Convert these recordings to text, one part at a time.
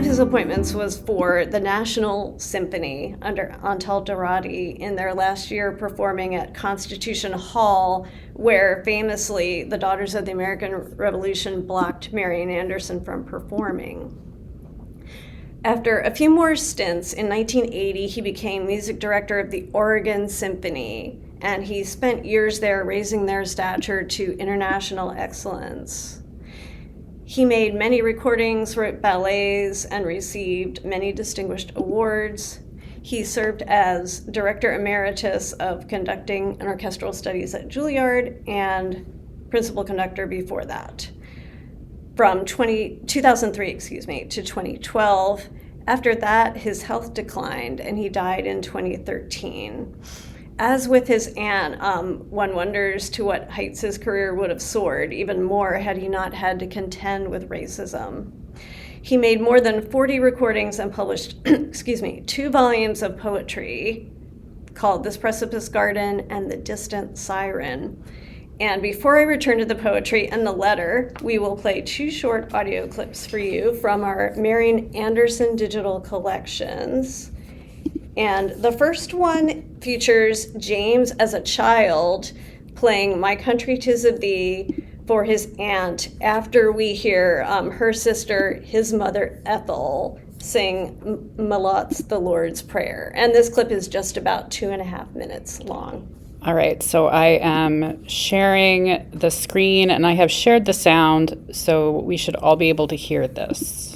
his appointments was for the National Symphony under Antal in their last year performing at Constitution Hall, where famously the Daughters of the American Revolution blocked Marian Anderson from performing. After a few more stints, in 1980, he became music director of the Oregon Symphony, and he spent years there raising their stature to international excellence. He made many recordings, wrote ballets, and received many distinguished awards. He served as director emeritus of conducting and orchestral studies at Juilliard and principal conductor before that. From 2003 to 2012. After that, his health declined and he died in 2013. As with his aunt, one wonders to what heights his career would have soared, even more had he not had to contend with racism. He made more than 40 recordings and published 2 volumes of poetry called This Precipice Garden and The Distant Siren. And before I return to the poetry and the letter, we will play 2 short audio clips for you from our Marian Anderson digital collections. And the first one features James as a child playing My Country 'Tis of Thee for his aunt after we hear her sister, his mother Ethel, sing Malot's The Lord's Prayer. And this clip is just about 2.5 minutes long. All right, so I am sharing the screen and I have shared the sound, so we should all be able to hear this.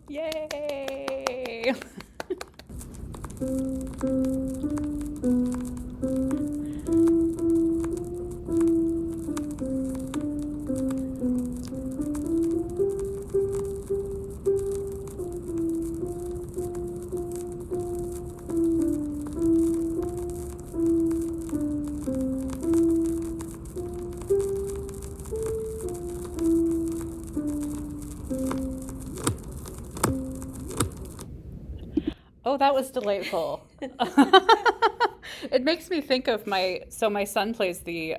Yay! Oh, that was delightful. It makes me think of my son plays the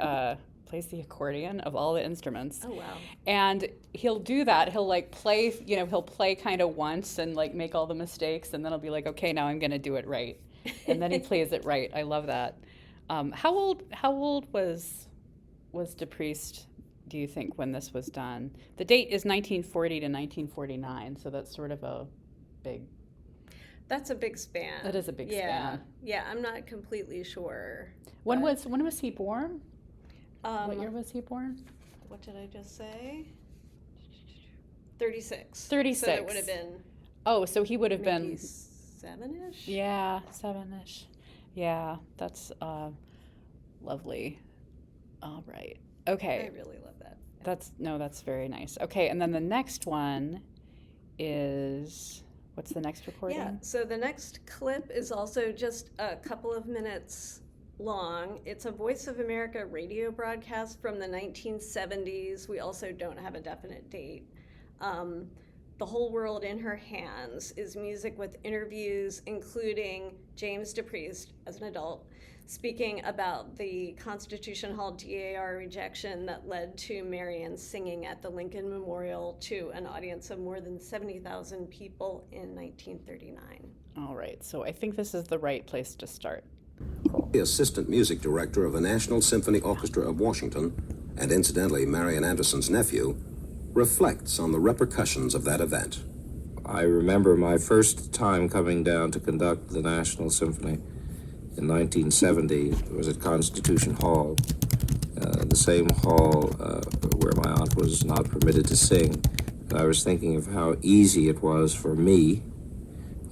accordion of all the instruments. Oh, wow. And he'll do that. He'll like play, he'll play kind of once and like make all the mistakes, and then he'll be like, okay, now I'm going to do it right. And then he plays it right. I love that. How old was DePreist, do you think, when this was done? The date is 1940 to 1949, so that's sort of a big... That's a big span. That is a big span. Yeah, I'm not completely sure. When was he born? What year was he born? What did I just say? 36. 36. So it would have been Oh, so he would have maybe been, 7-ish? yeah, 7-ish. Yeah, that's lovely. All right. Okay. I really love that. That's very nice. Okay, and then the next one is, what's the next recording? Yeah, so the next clip is also just a couple of minutes long. It's a Voice of America radio broadcast from the 1970s. We also don't have a definite date. The Whole World in Her Hands is music with interviews, including James DePreist, as an adult, speaking about the Constitution Hall DAR rejection that led to Marian singing at the Lincoln Memorial to an audience of more than 70,000 people in 1939. All right, so I think this is the right place to start. The assistant music director of the National Symphony Orchestra of Washington, and incidentally Marian Anderson's nephew, reflects on the repercussions of that event. I remember my first time coming down to conduct the National Symphony in 1970. It was at Constitution Hall, the same hall where my aunt was not permitted to sing. And I was thinking of how easy it was for me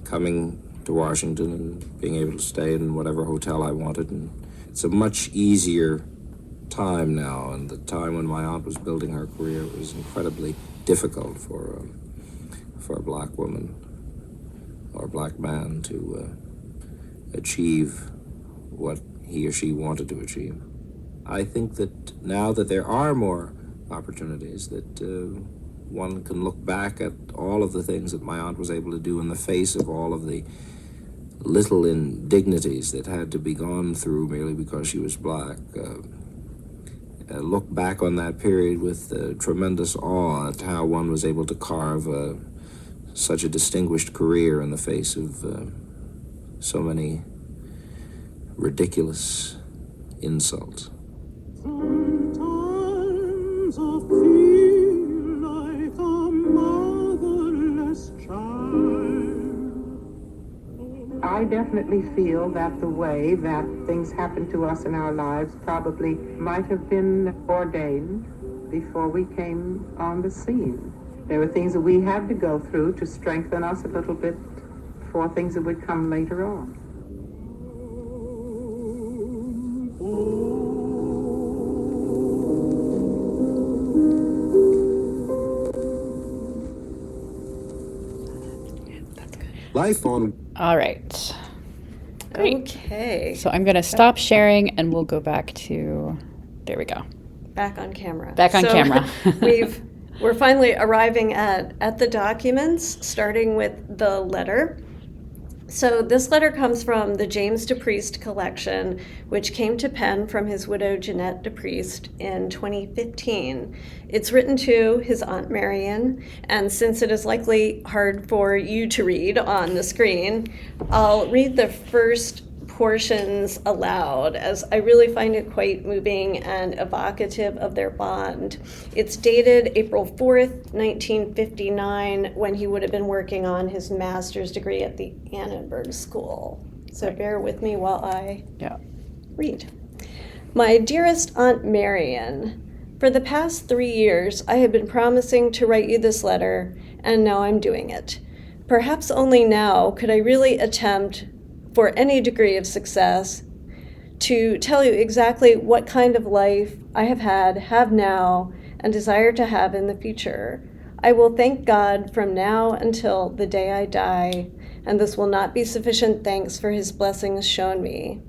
coming to Washington and being able to stay in whatever hotel I wanted. And it's a much easier time now, and the time when my aunt was building her career was incredibly difficult for a black woman or a black man to achieve what he or she wanted to achieve. I think that now that there are more opportunities, that one can look back at all of the things that my aunt was able to do in the face of all of the little indignities that had to be gone through merely because she was black. Look back on that period with tremendous awe at how one was able to carve such a distinguished career in the face of so many ridiculous insults. Sometimes I feel like a motherless child. I definitely feel that the way that things happen to us in our lives probably might have been ordained before we came on the scene. There were things that we had to go through to strengthen us a little bit for things that would come later on. Life on... All right. Great. Okay. So I'm going to stop sharing and we'll go back to, there we go. Back on camera. Back on camera. We're finally arriving at the documents, starting with the letter. So this letter comes from the James DePreist collection, which came to Penn from his widow Jeanette DePreist in 2015. It's written to his Aunt Marian, and since it is likely hard for you to read on the screen, I'll read the first portions aloud, as I really find it quite moving and evocative of their bond. It's dated April 4th, 1959, when he would have been working on his master's degree at the Annenberg School. So bear with me while I read. My dearest Aunt Marian, for the past 3 years, I have been promising to write you this letter, and now I'm doing it. Perhaps only now could I really attempt, for any degree of success, to tell you exactly what kind of life I have now, and desire to have in the future. I will thank God from now until the day I die, and this will not be sufficient thanks for his blessings shown me.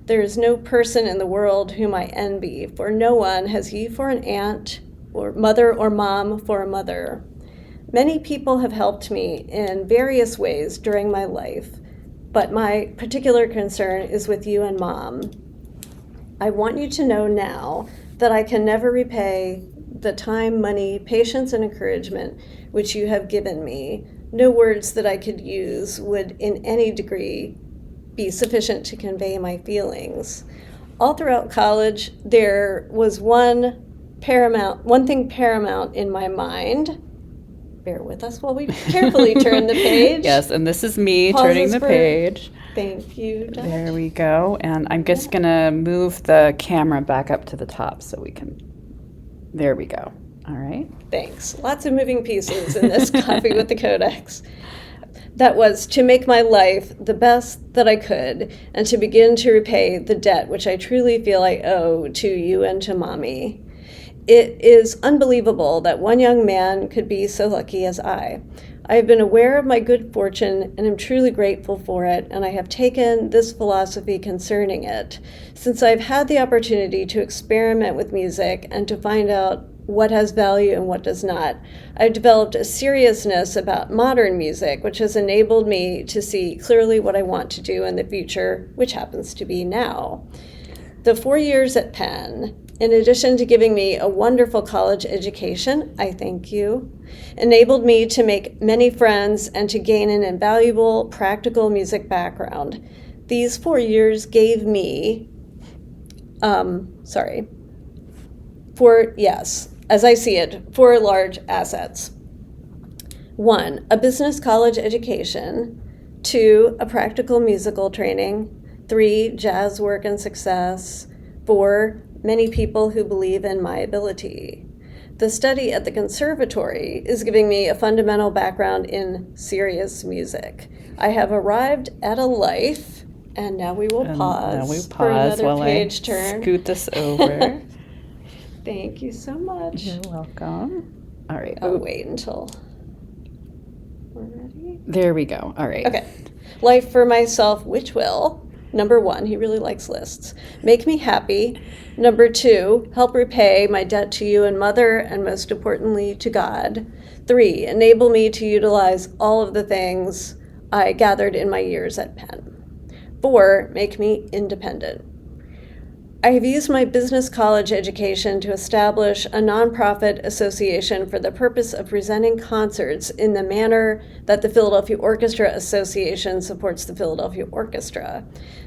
There is no person in the world whom I envy, for no one has he for an aunt, or mother or mom for a mother. Many people have helped me in various ways during my life, but my particular concern is with you and Mom. I want you to know now that I can never repay the time, money, patience, and encouragement which you have given me. No words that I could use would in any degree be sufficient to convey my feelings. All throughout college, there was one thing paramount in my mind. Bear with us while we carefully turn the page. Yes, and this is me Pauses turning the for- page. Thank you, Dot. There we go. And I'm just going to move the camera back up to the top so we can, there we go. All right. Thanks. Lots of moving pieces in this Coffee with the Codex. That was to make my life the best that I could and to begin to repay the debt which I truly feel I owe to you and to Mommy. It is unbelievable that one young man could be so lucky as I. I have been aware of my good fortune and am truly grateful for it, and I have taken this philosophy concerning it, since I've had the opportunity to experiment with music and to find out what has value and what does not. I've developed a seriousness about modern music, which has enabled me to see clearly what I want to do in the future, which happens to be now. The 4 years at Penn, in addition to giving me a wonderful college education, I thank you, enabled me to make many friends and to gain an invaluable practical music background. These 4 years gave me, as I see it, 4 large assets. 1, a business college education. 2, a practical musical training. 3, jazz work and success. 4, many people who believe in my ability. The study at the conservatory is giving me a fundamental background in serious music. I have arrived at a life, and now we will pause for another while page I turn. scoot this over. Thank you so much. You're welcome. All right. I'll wait until we're ready. There we go. All right. Okay. Life for myself, which will, number 1, he really likes lists, make me happy. Number 2, help repay my debt to you and Mother, and most importantly, to God. 3, enable me to utilize all of the things I gathered in my years at Penn. 4, make me independent. I have used my business college education to establish a nonprofit association for the purpose of presenting concerts in the manner that the Philadelphia Orchestra Association supports the Philadelphia Orchestra.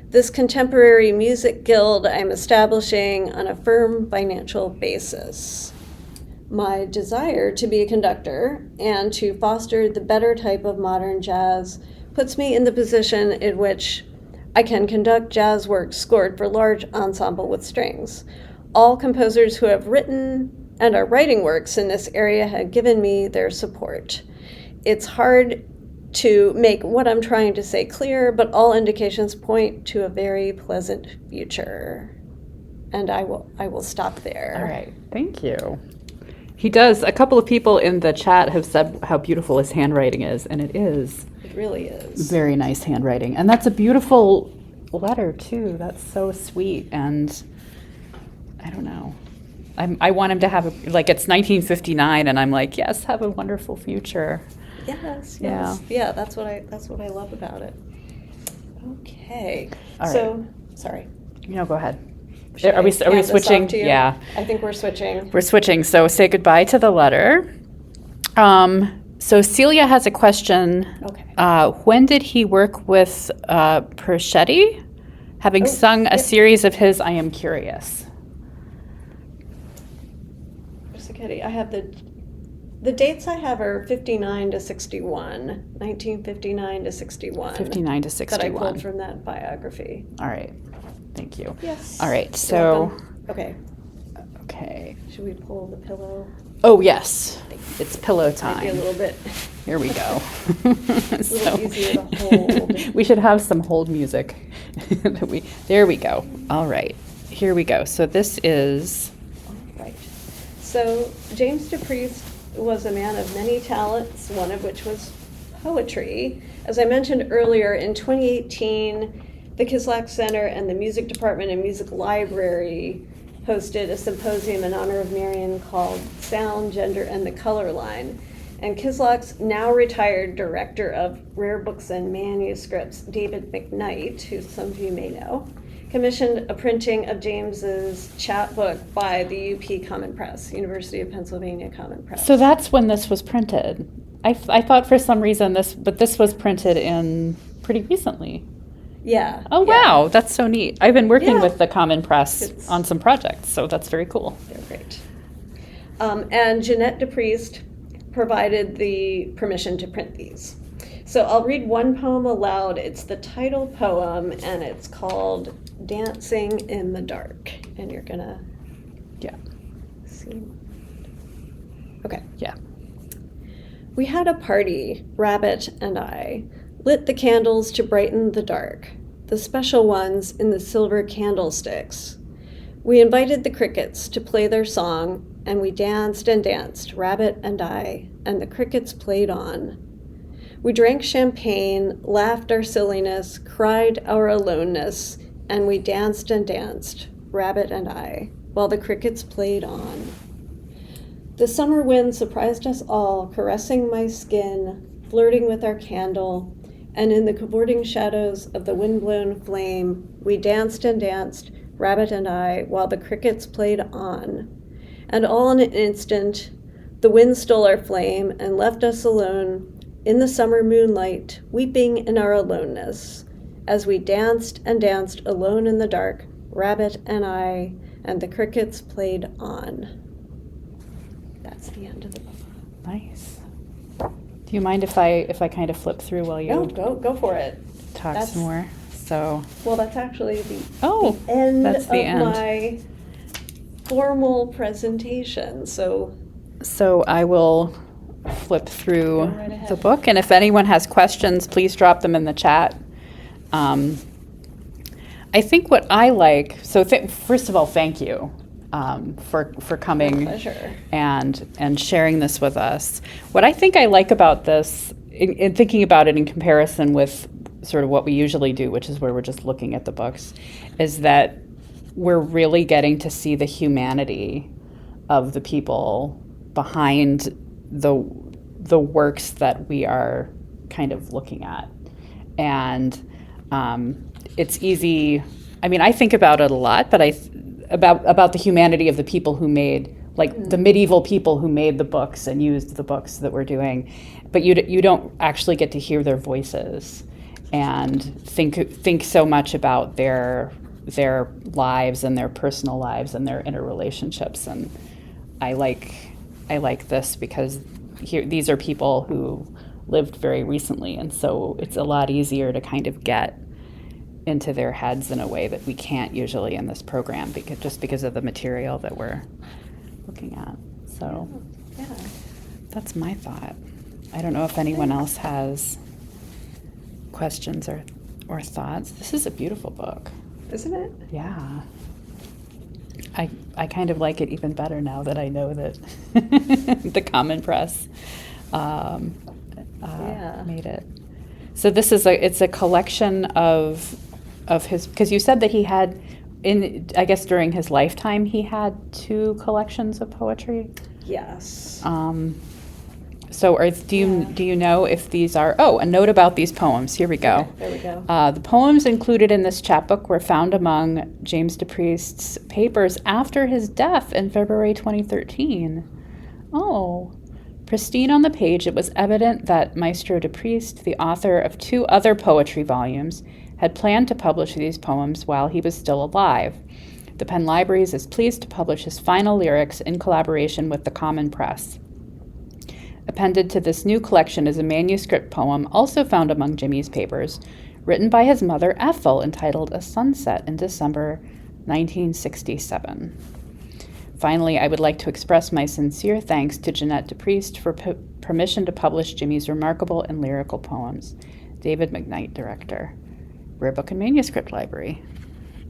This contemporary music guild I'm establishing on a firm financial basis. My desire to be a conductor and to foster the better type of modern jazz puts me in the position in which I can conduct jazz works scored for large ensemble with strings. All composers who have written and are writing works in this area have given me their support. It's hard to make what I'm trying to say clear, but all indications point to a very pleasant future. And I will stop there. All right. Thank you. He does. A couple of people in the chat have said how beautiful his handwriting is, and it is. It really is. Very nice handwriting. And that's a beautiful letter, too. That's so sweet. And I don't know. I want him to have, it's 1959, and I'm like, yes, have a wonderful future. Yes. Yeah. Yeah, that's what I love about it. Okay. All so, sorry. No, go ahead. Should Are we I hand this switching? off to you? Yeah. I think we're switching. We're switching. So say goodbye to the letter. So Celia has a question. Okay. When did he work with Perchetti? Having sung a series of his, I am curious. I have the dates I have are 59 to 61, 1959 to 61. 59 to 61. That I pulled from that biography. All right. Thank you. Yes. All right. You're So. welcome. Okay. Okay. Should we pull the pillow? Oh, yes. It's pillow time. Maybe a little bit. Here we go. A little easier to hold. We should have some hold music. There we go. All right. Here we go. So this is. Right. So James DePreist was a man of many talents, one of which was poetry. As I mentioned earlier, in 2018, the Kislak Center and the Music Department and Music Library hosted a symposium in honor of Marian called Sound, Gender, and the Color Line. And Kislak's now retired director of Rare Books and Manuscripts, David McKnight, who some of you may know, commissioned a printing of James's chapbook by the UP Common Press, University of Pennsylvania Common Press. So that's when this was printed. I thought for some reason this was printed in pretty recently. Yeah. Oh, yeah. wow. That's so neat. I've been working Yeah. with the Common Press It's- on some projects, so that's very cool. They're great. And Jeanette DePreist provided the permission to print these. So I'll read one poem aloud. It's the title poem, and it's called Dancing in the Dark. And you're gonna Yeah. see. Okay. Yeah. We had a party, Rabbit and I, lit the candles to brighten the dark, the special ones in the silver candlesticks. We invited the crickets to play their song, and we danced and danced, Rabbit and I, and the crickets played on. We drank champagne, laughed our silliness, cried our aloneness, and we danced and danced, Rabbit and I, while the crickets played on. The summer wind surprised us all, caressing my skin, flirting with our candle, and in the cavorting shadows of the wind-blown flame, we danced and danced, Rabbit and I, while the crickets played on. And all in an instant, the wind stole our flame and left us alone in the summer moonlight, weeping in our aloneness, as we danced and danced alone in the dark, Rabbit and I, and the crickets played on. That's the end of the book. Nice. Do you mind if I kind of flip through while you Go for it. talk That's- some more? So, Well, that's actually the that's the end. my formal presentation. So I will flip through Go right ahead. the book, and if anyone has questions, please drop them in the chat. I think what I like, first of all, thank you for coming pleasure. and sharing this with us. What I think I like about this, in thinking about it in comparison with sort of what we usually do, which is where we're just looking at the books, is that we're really getting to see the humanity of the people behind the works that we are kind of looking at. And it's easy, I mean, I think about it a lot, but about the humanity of the people who made, like the medieval people who made the books and used the books that we're doing, but you don't actually get to hear their voices and think so much about their lives and their personal lives and their interrelationships. And I like this because these are people who lived very recently, and so it's a lot easier to kind of get into their heads in a way that we can't usually in this program because of the material that we're looking at. So Yeah. that's my thought. I don't know if anyone else has questions or thoughts. This is a beautiful book. Isn't it? Yeah. I kind of like it even better now that I know that the Common Press made it. So this is it's a collection of his, because you said that he had, I guess during his lifetime, he had 2 collections of poetry. Yes. So do you know if these are, a note about these poems. Here we go. Okay, there we go. The poems included in this chapbook were found among James DePreist's papers after his death in February 2013. Oh. Pristine on the page, it was evident that Maestro DePreist, the author of 2 other poetry volumes, had planned to publish these poems while he was still alive. The Penn Libraries is pleased to publish his final lyrics in collaboration with the Common Press. Appended to this new collection is a manuscript poem also found among Jimmy's papers, written by his mother Ethel, entitled A Sunset in December 1967. Finally, I would like to express my sincere thanks to Jeanette DePreist for permission to publish Jimmy's remarkable and lyrical poems. David McKnight, Director, Rare Book and Manuscript Library.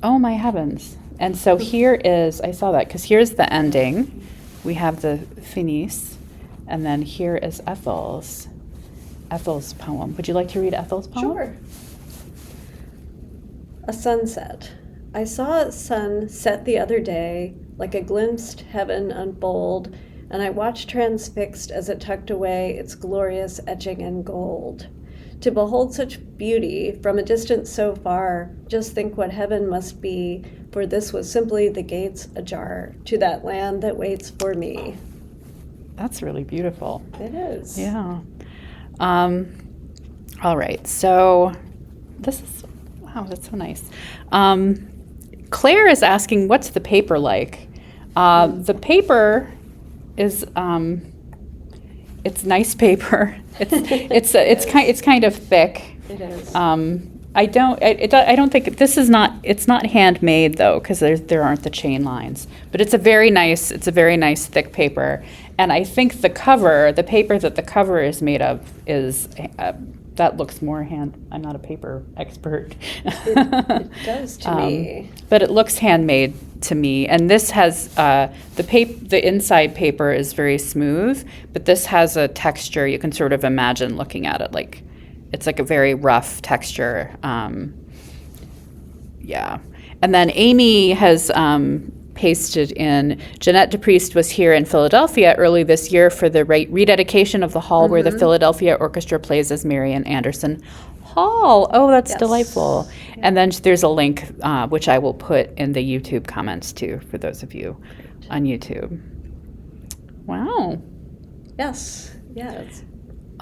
Oh my heavens. And so here is, I saw that, because here's the ending. We have the finis, and then here is Ethel's poem. Would you like to read Ethel's poem? Sure. A sunset. I saw a sun set the other day, like a glimpsed heaven unfold, and I watched transfixed as it tucked away its glorious etching in gold. To behold such beauty from a distance so far, just think what heaven must be, for this was simply the gates ajar to that land that waits for me. That's really beautiful. It is. Yeah. All right. So this is, wow, that's so nice. Claire is asking, what's the paper like? The paper is, it's nice paper. It's kind of thick. It is. I don't think this is not. It's not handmade though, because there aren't the chain lines. But it's a very nice thick paper, and I think the paper that the cover is made of is that looks more hand. I'm not a paper expert. It does to me. But it looks handmade to me. And this has the inside paper is very smooth, but this has a texture. You can sort of imagine looking at it like it's like a very rough texture. Yeah. And then Amy has pasted in, James DePreist was here in Philadelphia early this year for the rededication of the hall where the Philadelphia Orchestra plays as Marian Anderson Hall. Oh, that's delightful. Yeah. And then there's a link, which I will put in the YouTube comments too, for those of you on YouTube. Wow. Yes. Yes.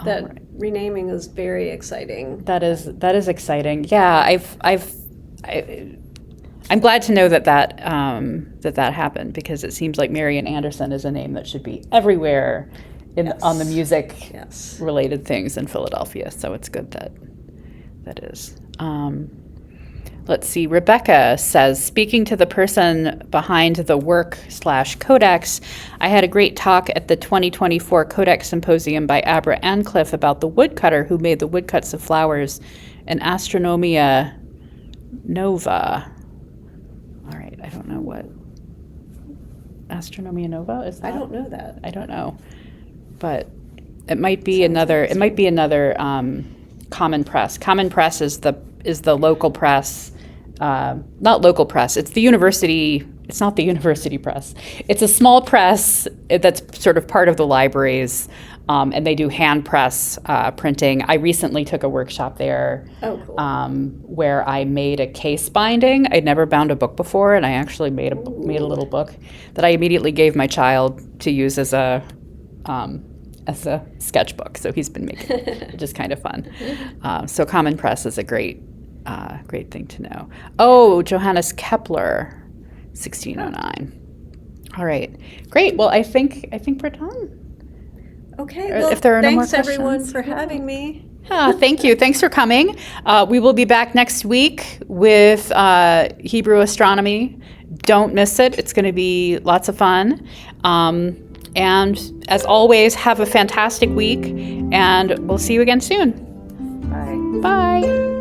That renaming is very exciting. That is exciting. Yeah, I'm glad to know that happened, because it seems like Marian Anderson is a name that should be everywhere on the music related things in Philadelphia. So it's good that is. Let's see. Rebecca says, speaking to the person behind the work/Codex, I had a great talk at the 2024 Codex Symposium by Albrecht Ancliffe about the woodcutter who made the woodcuts of flowers in Astronomia Nova. All right, I don't know what Astronomia Nova is. That? I don't know that. I don't know, but it might be another. It might be another Common Press. Common Press is the local press. Not local press. It's the university. It's not the university press. It's a small press that's sort of part of the libraries, and they do hand press printing. I recently took a workshop there. Oh, cool. Where I made a case binding. I'd never bound a book before, and I actually made a little book that I immediately gave my child to use as a sketchbook. So he's been making it, which is kind of fun. So Common Press is a great thing to know. Oh, Johannes Kepler, 1609. All right, great. Well, I think we're done. Okay. Well, if there are no more thanks everyone questions. for having me. Thank you. Thanks for coming. We will be back next week with Hebrew astronomy. Don't miss it. It's going to be lots of fun. And as always, have a fantastic week, and we'll see you again soon. Bye. Bye.